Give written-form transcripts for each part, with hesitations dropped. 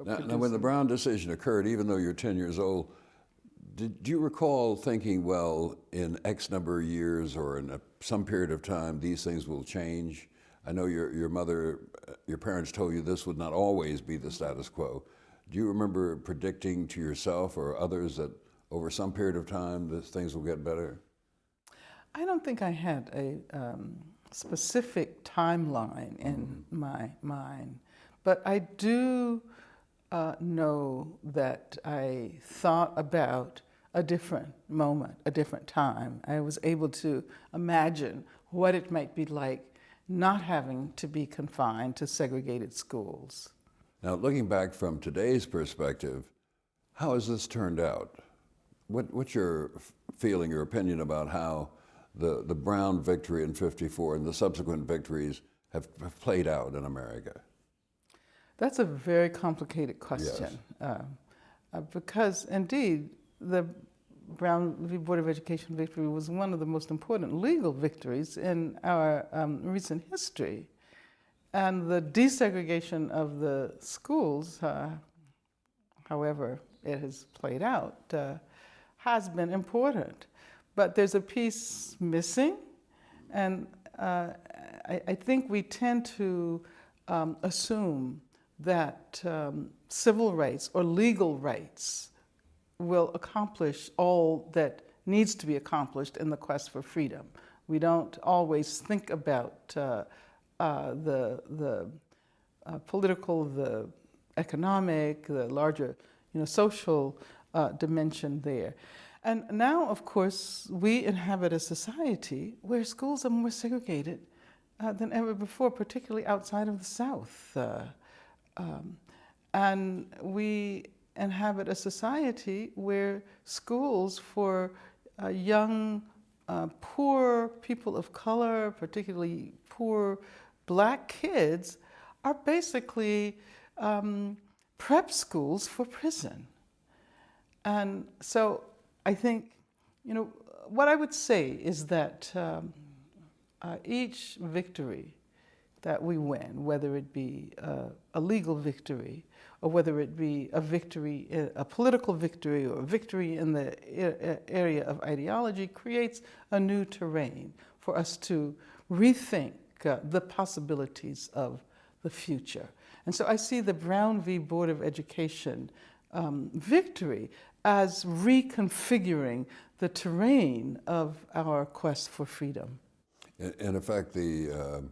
Now, when the Brown decision occurred, even though you're 10 years old, did you recall thinking, well, in X number of years or in some period of time, these things will change? I know your mother, your parents told you this would not always be the status quo. Do you remember predicting to yourself or others that over some period of time, things will get better? I don't think I had a specific timeline in my mind, but I do know that I thought about a different moment, a different time. I was able to imagine what it might be like not having to be confined to segregated schools. Now, looking back from today's perspective, how has this turned out? What's your feeling, your opinion about how the Brown victory in '54 and the subsequent victories have played out in America? That's a very complicated question. Yes. Because indeed, the Brown v. Board of Education victory was one of the most important legal victories in our recent history. And the desegregation of the schools, however it has played out, has been important. But there's a piece missing, and I think we tend to assume that civil rights or legal rights will accomplish all that needs to be accomplished in the quest for freedom. We don't always think about the political, the economic, the larger, social dimension there. And now, of course, we inhabit a society where schools are more segregated than ever before, particularly outside of the South. And we inhabit a society where schools for young, poor people of color, particularly poor Black kids, are basically prep schools for prison. And so I think, what I would say is that each victory that we win, whether it be a legal victory or whether it be a victory, a political victory or a victory in the area of ideology, creates a new terrain for us to rethink the possibilities of the future. And so I see the Brown v. Board of Education victory as reconfiguring the terrain of our quest for freedom. In effect, the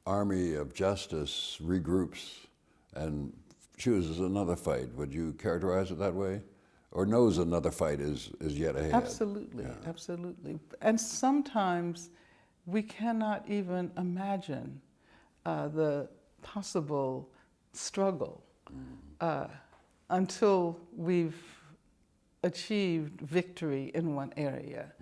Army of Justice regroups and chooses another fight. Would you characterize it that way? Or knows another fight is yet ahead? Absolutely, Yeah. Absolutely. And sometimes we cannot even imagine the possible struggle until we've achieved victory in one area.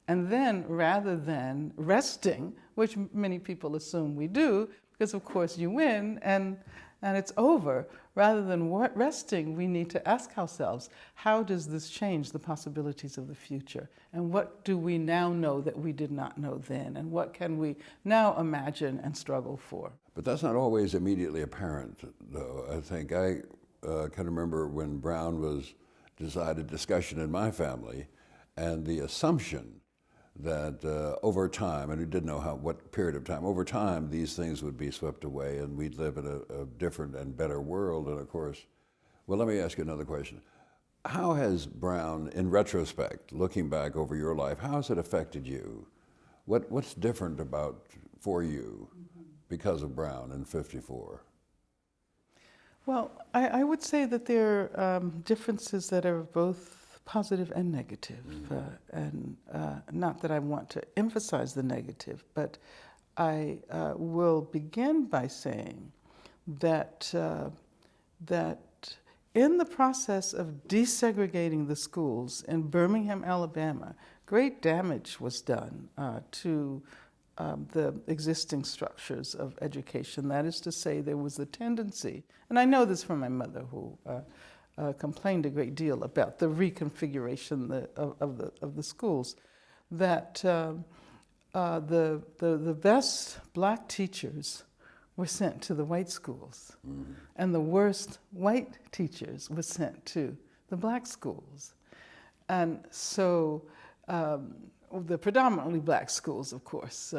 And then, rather than resting, which many people assume we do, because of course you win and it's over, rather than resting, we need to ask ourselves, how does this change the possibilities of the future? And what do we now know that we did not know then? And what can we now imagine and struggle for? But that's not always immediately apparent, though. I think I can remember when Brown was decided, discussion in my family, and the assumption that over time, and we didn't know what period of time, over time these things would be swept away and we'd live in a different and better world. And of course, well, let me ask you another question. How has Brown, in retrospect, looking back over your life, how has it affected you? What's different for you because of Brown in '54? Well, I would say that there are differences that are both positive and negative. And not that I want to emphasize the negative, but I will begin by saying that, that in the process of desegregating the schools in Birmingham, Alabama, great damage was done to the existing structures of education. That is to say, there was a tendency, and I know this from my mother, who complained a great deal about the reconfiguration of the schools, that the best Black teachers were sent to the white schools, and the worst white teachers were sent to the black schools. And so, the predominantly black schools, of course.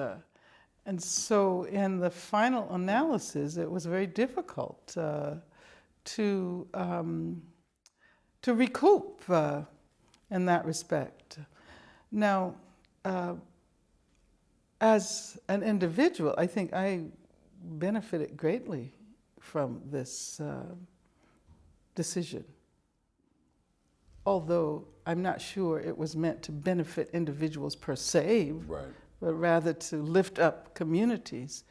And so in the final analysis, it was very difficult to recoup in that respect. Now, as an individual, I think I benefited greatly from this decision, although I'm not sure it was meant to benefit individuals per se, Right. but rather to lift up communities